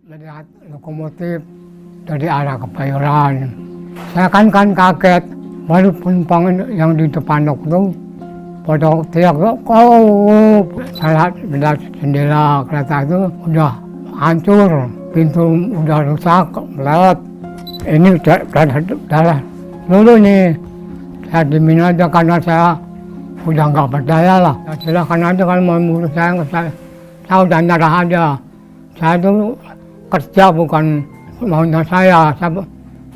melihat lokomotif dari arah Kebayoran. Saya kan kaget, baru penumpang yang di depan itu pada teriak, oh, saya lihat jendela kereta itu udah hancur, pintu udah rusak, meleot. Ini darah dulu nih, saya dimin aja karena saya udah nggak percaya lah. Ya, silakan aja kalau mau menurut saya udah nyerah aja. Saya itu kerja bukan maunya saya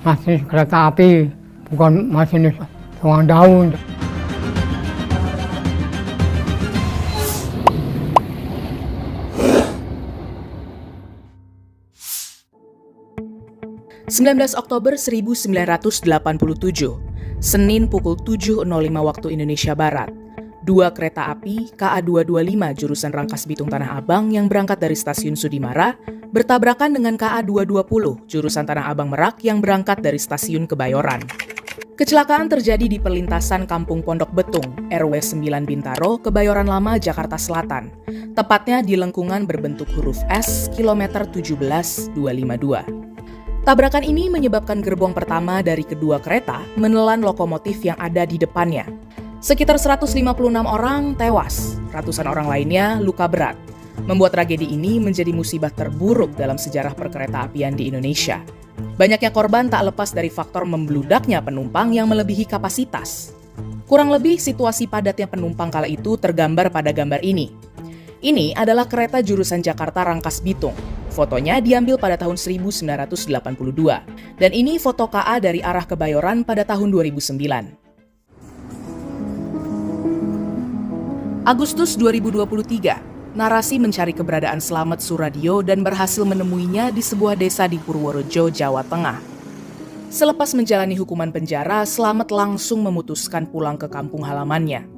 masinis kereta api, bukan masinis tukang daun. Oktober 1987, Senin pukul 7.05 waktu Indonesia Barat. Dua kereta api KA225 jurusan Rangkas Bitung Tanah Abang yang berangkat dari stasiun Sudimara bertabrakan dengan KA220 jurusan Tanah Abang Merak yang berangkat dari stasiun Kebayoran. Kecelakaan terjadi di perlintasan Kampung Pondok Betung, RW 9 Bintaro, Kebayoran Lama, Jakarta Selatan. Tepatnya di lengkungan berbentuk huruf S, kilometer 17,252. Tabrakan ini menyebabkan gerbong pertama dari kedua kereta menelan lokomotif yang ada di depannya. Sekitar 156 orang tewas, ratusan orang lainnya luka berat. Membuat tragedi ini menjadi musibah terburuk dalam sejarah perkereta-apian di Indonesia. Banyaknya korban tak lepas dari faktor membludaknya penumpang yang melebihi kapasitas. Kurang lebih situasi padatnya penumpang kala itu tergambar pada gambar ini. Ini adalah kereta jurusan Jakarta Rangkas Bitung. Fotonya diambil pada tahun 1982. Dan ini foto KA dari arah Kebayoran pada tahun 2009. Agustus 2023, narasi mencari keberadaan Slamet Suradio dan berhasil menemuinya di sebuah desa di Purworejo, Jawa Tengah. Selepas menjalani hukuman penjara, Slamet langsung memutuskan pulang ke kampung halamannya.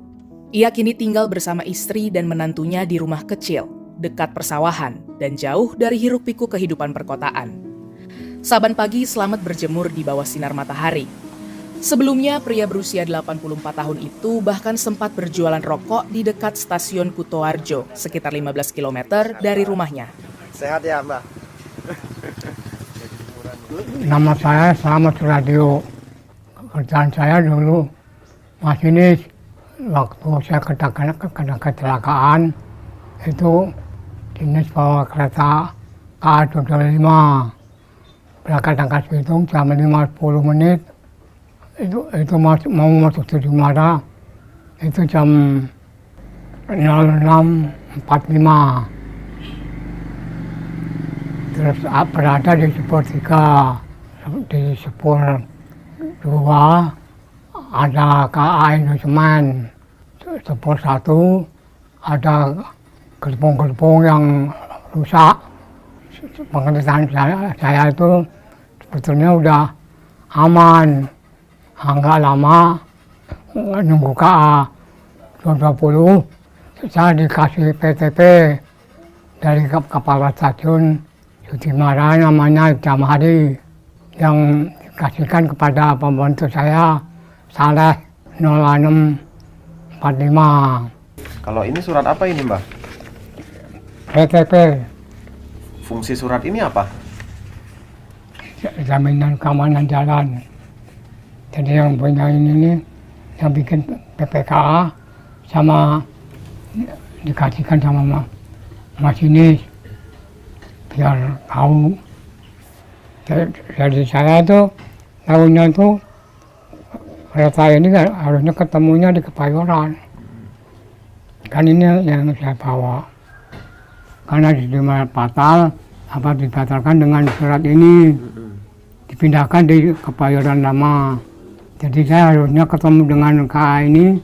Ia kini tinggal bersama istri dan menantunya di rumah kecil, dekat persawahan, dan jauh dari hiruk-pikuk kehidupan perkotaan. Saban pagi, Slamet berjemur di bawah sinar matahari. Sebelumnya, pria berusia 84 tahun itu bahkan sempat berjualan rokok di dekat stasiun Kutoarjo, sekitar 15 km dari rumahnya. Sehat ya, Mbak? Nama saya Slamet Suradio. Kerjaan saya dulu masinis. Waktu saya kena kecelakaan, itu dinas bawa kereta KA225 berangkat Rangkas Bitung jam 5:10 menit. Itu mau masuk Sudimara itu jam 06.45. Terus berada di Sepur 3, di Sepur 2 ada KA Indosemen, Sepur 1 ada gerbong-gerbong yang rusak. Pengertian saya itu sebetulnya udah aman. Enggak lama nunggu KA 220, saya dikasih PTP dari Kepala Stasiun Sudimara namanya Jamhari yang dikasihkan kepada pembantu saya Saleh 0645. Kalau ini surat apa ini, Mbak? PTP. Fungsi surat ini apa? Jaminan keamanan jalan. Jadi yang punya ini yang bikin PPKA sama dikasihkan sama masinis biar tahu. Jadi saya tuh tahunya tuh kereta ini harusnya ketemunya di Kebayoran. Kan ini yang saya bawa. Karena di batal, dibatalkan dengan surat ini. Dipindahkan di Kebayoran lama. Jadi saya harusnya ketemu dengan KA ini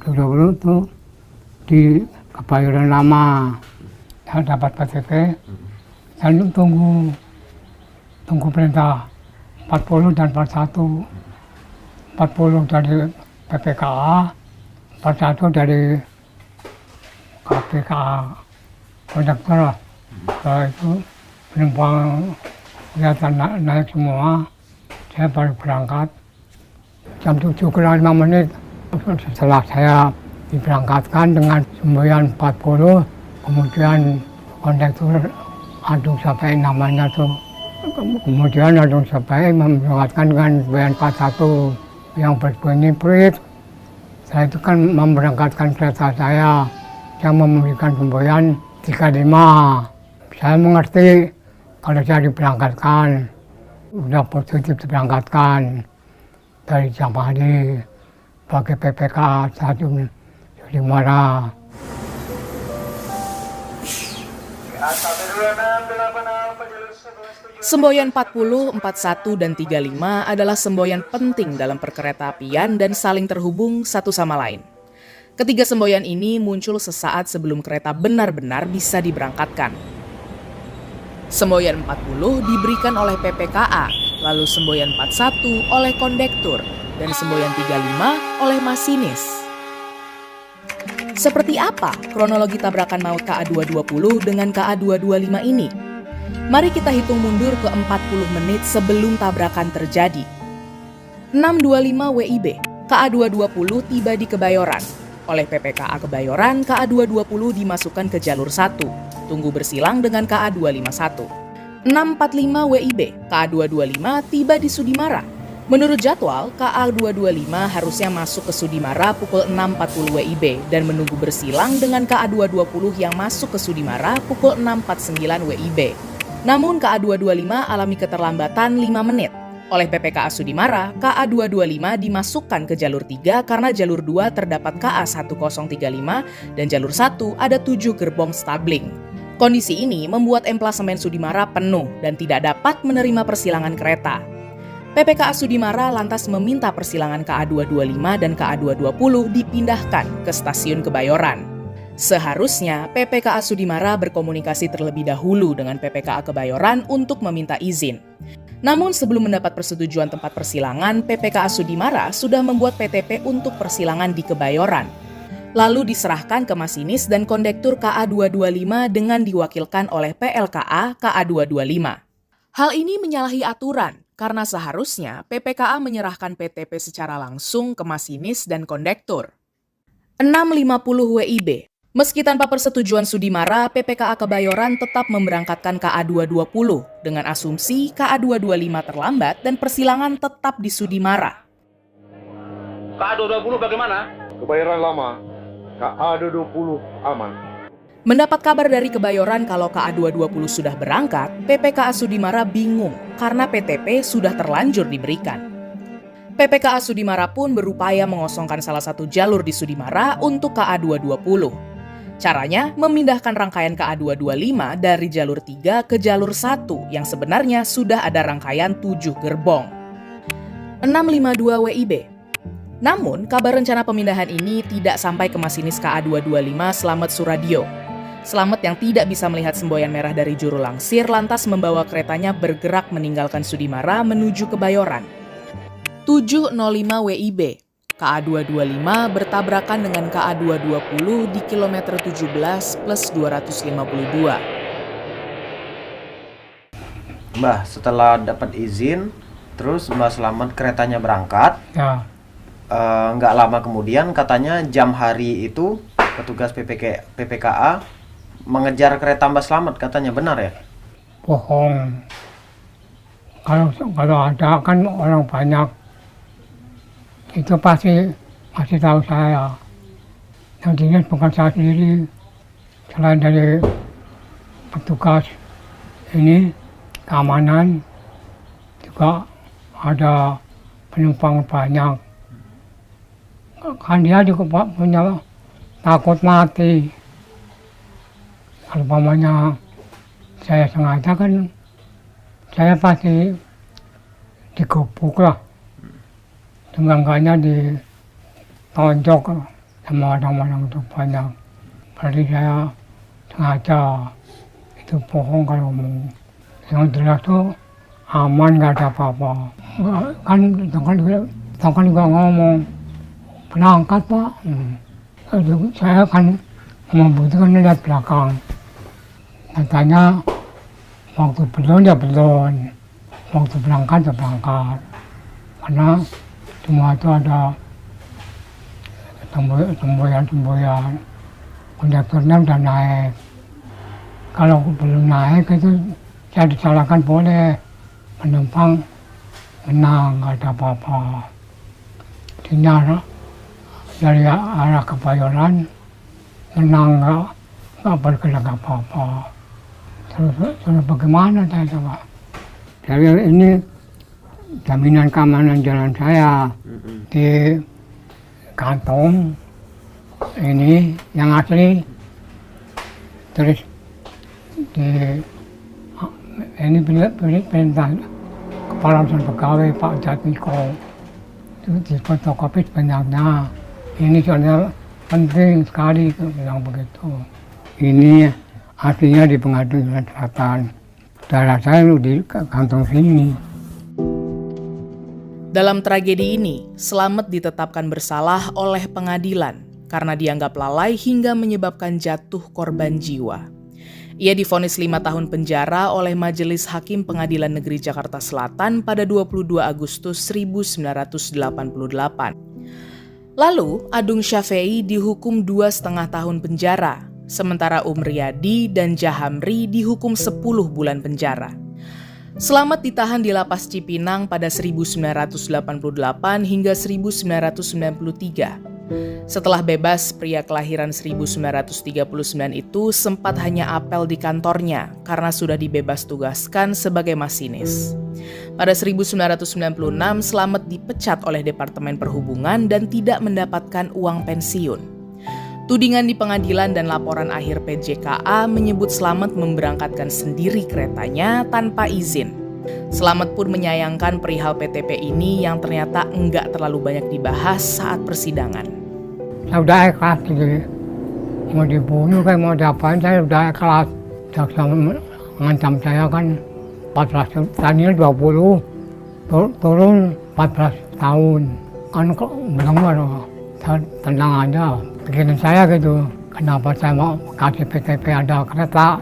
dulu tuh di Kebayoran lama. Saya dapat PTP, saya tunggu perintah 40 dan 41. 40 dari PPKA, 41 dari KPKA konduktor lah. Setelah itu penumpang kelihatan naik semua, saya baru berangkat. Jam 7:05 setelah saya diberangkatkan dengan semboyan 40, kemudian kondektur Adung Sapai namanya tuh. Kemudian Adung Sapai memberangkatkan dengan semboyan 41 yang berbunyi prit. Saya itu kan memberangkatkan kereta saya yang memberikan semboyan 35. Saya mengerti kalau saya diberangkatkan, sudah positif diberangkatkan dari Jamali pakai PPK 1 Sudimara. Semboyan 40, 41, dan 35 adalah semboyan penting dalam perkeretaapian dan saling terhubung satu sama lain. Ketiga semboyan ini muncul sesaat sebelum kereta benar-benar bisa diberangkatkan. Semboyan 40 diberikan oleh PPKA, lalu semboyan 41 oleh kondektur, dan semboyan 35 oleh masinis. Seperti apa kronologi tabrakan maut KA220 dengan KA225 ini? Mari kita hitung mundur ke 40 menit sebelum tabrakan terjadi. 6.25 WIB, KA220 tiba di Kebayoran. Oleh PPKA Kebayoran, KA220 dimasukkan ke jalur 1. Tunggu bersilang dengan KA251. 6.45 WIB, KA225 tiba di Sudimara. Menurut jadwal, KA225 harusnya masuk ke Sudimara pukul 6.40 WIB dan menunggu bersilang dengan KA220 yang masuk ke Sudimara pukul 6.49 WIB. Namun KA225 alami keterlambatan 5 menit. Oleh PPKA Sudimara, KA225 dimasukkan ke jalur 3 karena jalur 2 terdapat KA1035 dan jalur 1 ada 7 gerbong stabling. Kondisi ini membuat emplasemen Sudimara penuh dan tidak dapat menerima persilangan kereta. PPKA Sudimara lantas meminta persilangan KA225 dan KA220 dipindahkan ke stasiun Kebayoran. Seharusnya PPKA Sudimara berkomunikasi terlebih dahulu dengan PPKA Kebayoran untuk meminta izin. Namun sebelum mendapat persetujuan tempat persilangan, PPKA Sudimara sudah membuat PTP untuk persilangan di Kebayoran. Lalu diserahkan ke masinis dan kondektur KA225 dengan diwakilkan oleh PLKA KA225. Hal ini menyalahi aturan karena seharusnya PPKA menyerahkan PTP secara langsung ke masinis dan kondektur. 6.50 WIB. Meski tanpa persetujuan Sudimara, PPKA Kebayoran tetap memberangkatkan KA220 dengan asumsi KA225 terlambat dan persilangan tetap di Sudimara. KA220 bagaimana? Kebayoran lama, KA220 aman. Mendapat kabar dari Kebayoran kalau KA220 sudah berangkat, PPKA Sudimara bingung karena PTP sudah terlanjur diberikan. PPKA Sudimara pun berupaya mengosongkan salah satu jalur di Sudimara untuk KA220. Caranya memindahkan rangkaian KA225 dari jalur 3 ke jalur 1 yang sebenarnya sudah ada rangkaian 7 gerbong. 6.52 WIB. Namun, kabar rencana pemindahan ini tidak sampai ke masinis KA225 Slamet Suradio. Slamet yang tidak bisa melihat semboyan merah dari juru langsir lantas membawa keretanya bergerak meninggalkan Sudimara menuju Kebayoran. 7.05 WIB. KA225 bertabrakan dengan KA220 di kilometer 17 plus 252. Mbah, setelah dapat izin, terus Mbah Slamet keretanya berangkat. Ya, Nggak lama kemudian katanya jam hari itu petugas PPKA mengejar kereta Mbah Slamet, katanya benar ya? bohong. Kalau ada kan orang banyak, itu pasti tahu saya. Yang jelas bukan saya sendiri, selain dari petugas ini keamanan juga ada penumpang banyak. Kan dia juga punya takut mati. Kalau umpamanya saya sengaja kan saya pasti digubuk lah. Enggaknya ditonjok sama orang-orang itu banyak. Berarti saya sengaja, itu bohong kalau ngomong. Yang jelas tuh aman, nggak ada apa-apa. Kan juga ngomong, berangkat Pak. Saya kan membutuhkan lihat belakang. Katanya waktu belum ya belum, waktu berangkat ya berangkat. Karena semua itu ada semboyan, kondekturnya udah naik. Kalau belum naik itu saya disalahkan boleh, penumpang menang, nggak ada apa-apa. Sinyal dari arah Kebayoran menang, nggak bergerak apa-apa. Terus bagaimana saya coba? Saya ini jaminan keamanan jalan saya di kantong ini yang asli, terus di ini perintah kepala urusan pegawai Pak Jatmiko itu di fotokopi sebenarnya. Ini soalnya penting sekali bilang begitu. Ini aslinya di Pengadilan Selatan. Darah saya di kantong sini. Dalam tragedi ini, Slamet ditetapkan bersalah oleh pengadilan karena dianggap lalai hingga menyebabkan jatuh korban jiwa. Ia divonis 5 tahun penjara oleh Majelis Hakim Pengadilan Negeri Jakarta Selatan pada 22 Agustus 1988. Lalu, Adung Syafei dihukum 2,5 tahun penjara, sementara Umriyadi dan Jahamri dihukum 10 bulan penjara. Slamet ditahan di Lapas Cipinang pada 1988 hingga 1993. Setelah bebas, pria kelahiran 1939 itu sempat hanya apel di kantornya karena sudah dibebas tugaskan sebagai masinis. Pada 1996, Slamet dipecat oleh Departemen Perhubungan dan tidak mendapatkan uang pensiun. Tudingan di pengadilan dan laporan akhir PJKA menyebut Slamet memberangkatkan sendiri keretanya tanpa izin. Slamet pun menyayangkan perihal PTP ini yang ternyata enggak terlalu banyak dibahas saat persidangan. Saya udah ikhlas, jadi mau dibunuh kan mau diapain saya udah ikhlas. Jaksa mengancam saya kan 14 tadinya 20 turun 14 tahun kan kok benar saya tenang aja pikiran saya gitu, kenapa saya mau kasih PTP ada kereta,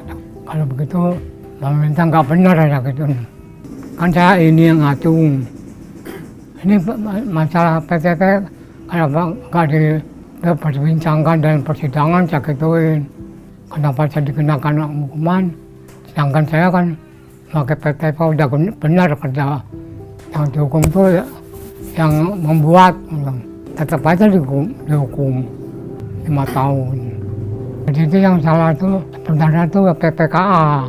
kalau begitu pemerintah nggak benar ya gitu. Kan saya ini yang ngacung, ini masalah PTP kenapa nggak diperbincangkan dalam persidangan, saya gituin kenapa saya dikenakan hukuman, sedangkan saya kan pakai PTP udah benar kerja, yang dihukum itu yang membuat, tetap aja dihukum 5 tahun. Jadi itu yang salah itu sebenarnya itu PPKA,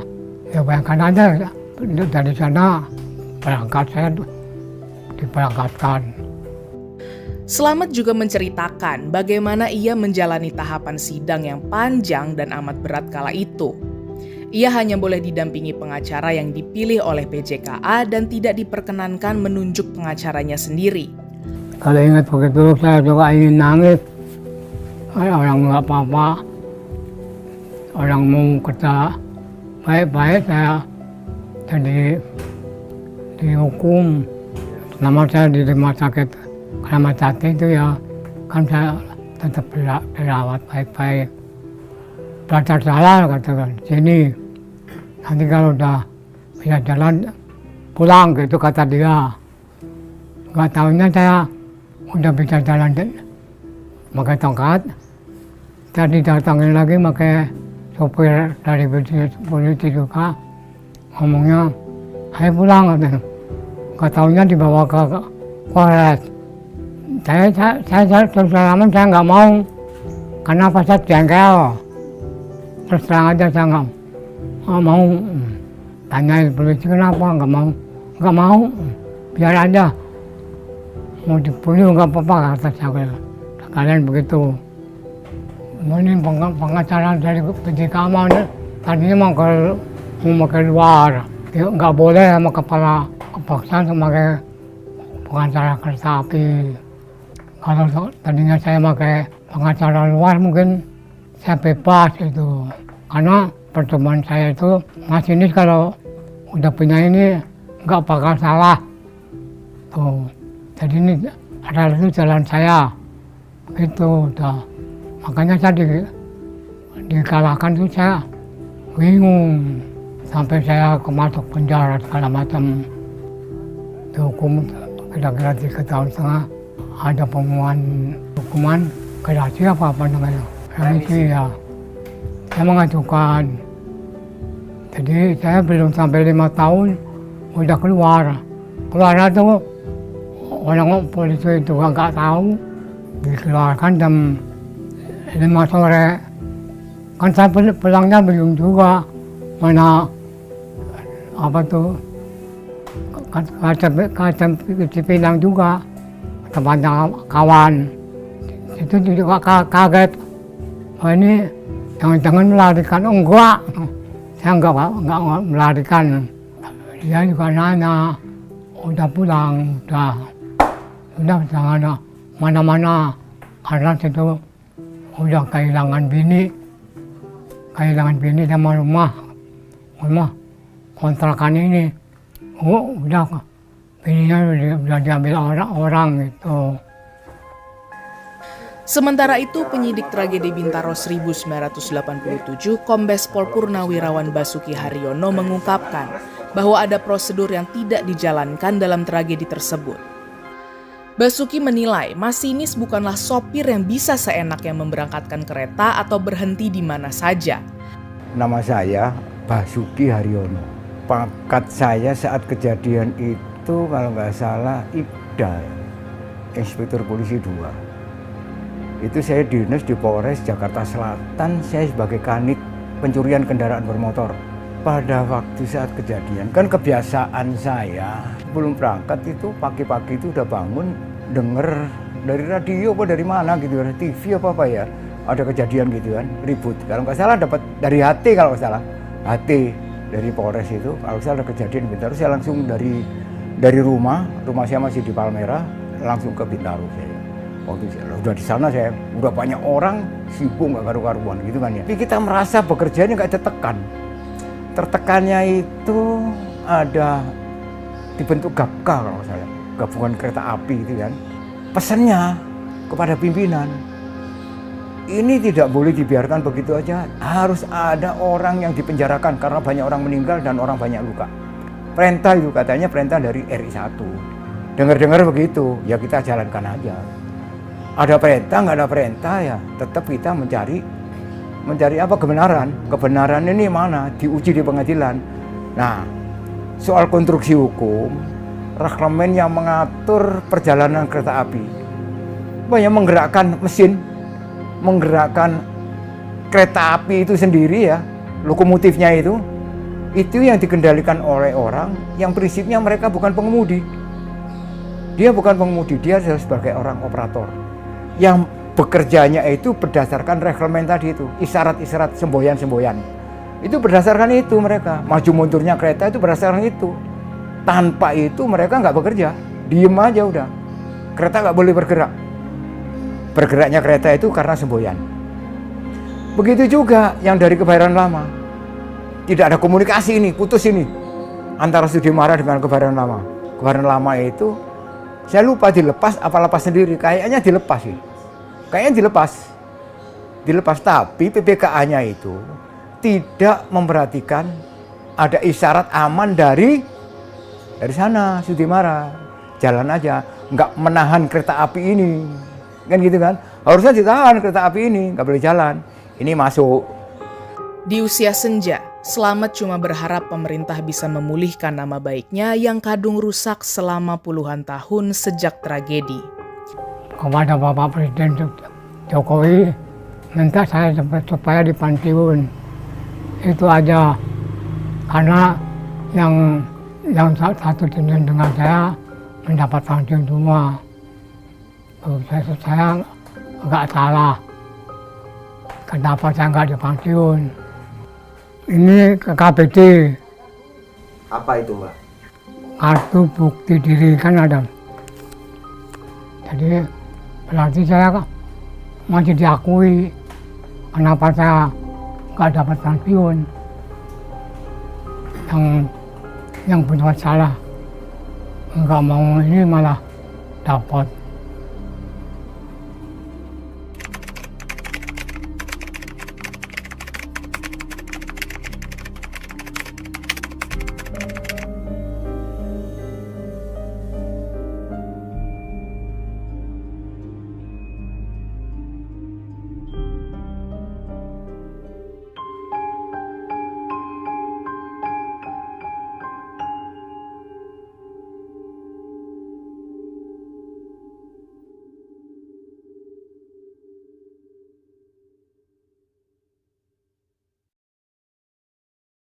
ya bayangkan aja dari sana berangkat saya diberangkatkan. Slamet juga menceritakan bagaimana ia menjalani tahapan sidang yang panjang dan amat berat kala itu. Ia hanya boleh didampingi pengacara yang dipilih oleh PJKA dan tidak diperkenankan menunjuk pengacaranya sendiri. Kalau ingat begitu saya juga ingin nangis. Orang nggak apa-apa, orang mau kerja baik-baik saya jadi dihukum. Nama saya di rumah sakit Kramat Jati itu ya kan saya tetap dirawat baik-baik. Belajar salah katakan sini, nanti kalau udah bisa jalan pulang gitu kata dia. Nggak tahunya saya udah bisa jalan pakai tongkat, tadi datangin lagi pakai sopir dari polisi juga, ngomongnya ayo pulang katanya. Nggak tahunya dibawa ke Polres. Saya terus terang saya nggak mau, karena pas saya jengkel. Terus terang aja saya nggak mau. Tanyain polisi kenapa nggak mau, biar aja. Mau dibunuh nggak apa-apa kata saya. Kalian begitu. Ini pengacara dari PJKA tadinya mau ke luar, nggak boleh sama kepala kepolisian sebagai pengacara kereta api. Kalau tadinya saya pakai pengacara luar mungkin saya bebas itu, karena pertemuan saya itu masinis kalau udah punya ini nggak bakal salah. Tuh, jadi ini adalah itu jalan saya, gitu. Udah. Makanya saya dikalahkan itu saya bingung, sampai saya masuk penjara segala macam, dihukum kira-kira 3,5 tahun. Ada pengumuman hukuman gerasi apa namanya, yang itu ya saya mengajukan Jadi saya belum sampai 5 tahun udah keluar. Keluarnya tuh orang polisi itu nggak tahu, dikeluarkan jam 5 sore. Kan saya pulangnya belum juga, mana apa tuh kaca Cipinang juga, tempatnya kawan. Itu juga kaget, oh ini jangan-jangan melarikan. Enggak, saya enggak melarikan. Dia juga nanya, udah pulang, udah jangan ada mana-mana, karena situ udah kehilangan bini sama rumah kontrakan ini. Udah bininya udah diambil orang gitu. Sementara itu, penyidik tragedi Bintaro 1987, Kombes Pol Purnawirawan Basuki Haryono mengungkapkan bahwa ada prosedur yang tidak dijalankan dalam tragedi tersebut. Basuki menilai masinis bukanlah sopir yang bisa seenaknya memberangkatkan kereta atau berhenti di mana saja. Nama saya Basuki Haryono. Pangkat saya saat kejadian itu kalau nggak salah Ibda, Inspektur Polisi 2. Itu saya dinas di Polres Jakarta Selatan, saya sebagai kanit pencurian kendaraan bermotor. Pada waktu saat kejadian, kan kebiasaan saya sebelum berangkat itu pagi-pagi itu udah bangun denger dari radio apa dari mana gitu, dari TV apa ya, ada kejadian gitu kan, ribut. Kalau nggak salah dapat dari HT, kalau nggak salah HT dari Polres itu, kalau nggak salah ada kejadian di Bintaro, saya langsung dari rumah saya masih di Palmerah, langsung ke Bintaro saya. Waktu saya udah di sana, saya udah banyak orang sibuk nggak karu-karuan gitu kan ya. Tapi kita merasa bekerjanya nggak tertekan. Tertekannya itu ada dibentuk GAPKA kalau nggak salah, gabungan kereta api itu kan. Pesannya kepada pimpinan, ini tidak boleh dibiarkan begitu aja, harus ada orang yang dipenjarakan karena banyak orang meninggal dan orang banyak luka. Perintah itu katanya perintah dari RI 1. Dengar-dengar begitu, ya kita jalankan aja. Ada perintah, nggak ada perintah ya tetap kita mencari apa kebenaran. Kebenaran ini mana? Diuji di pengadilan. Nah, soal konstruksi hukum, reglamen yang mengatur perjalanan kereta api, banyak menggerakkan mesin, menggerakkan kereta api itu sendiri ya, lokomotifnya itu yang dikendalikan oleh orang yang prinsipnya mereka bukan pengemudi. Dia bukan pengemudi, dia adalah sebagai orang operator yang bekerjanya itu berdasarkan reglamen tadi itu, isyarat-isyarat, semboyan-semboyan. Itu berdasarkan itu mereka, maju mundurnya kereta itu berdasarkan itu. Tanpa itu mereka nggak bekerja, diem aja udah. Kereta nggak boleh bergerak. Bergeraknya kereta itu karena semboyan. Begitu juga yang dari Kebayoran Lama. Tidak ada komunikasi ini, putus ini antara Sudimara dengan Kebayoran Lama. Kebayoran Lama itu saya lupa dilepas apa lepas sendiri, kayaknya dilepas sih. Kayaknya dilepas, tapi PPKA-nya itu tidak memperhatikan ada isyarat aman dari sana Sudimara, jalan aja, nggak menahan kereta api ini, kan gitu kan? Harusnya ditahan kereta api ini, nggak boleh jalan. Ini masuk. Di usia senja, Slamet cuma berharap pemerintah bisa memulihkan nama baiknya yang kadung rusak selama puluhan tahun sejak tragedi. Kepada Bapak Presiden Jokowi, minta saya supaya dipantiun. Itu aja, karena yang satu jenis dengan saya mendapat pantiun semua. Saya nggak salah. Kenapa saya nggak dipantiun? Ini KBD. Apa itu, Mbak? Kartu bukti diri kan ada. Jadi berarti saya masih diakui. Kenapa saya nggak dapat pensiun? Yang berbuat salah nggak mau ini malah dapat.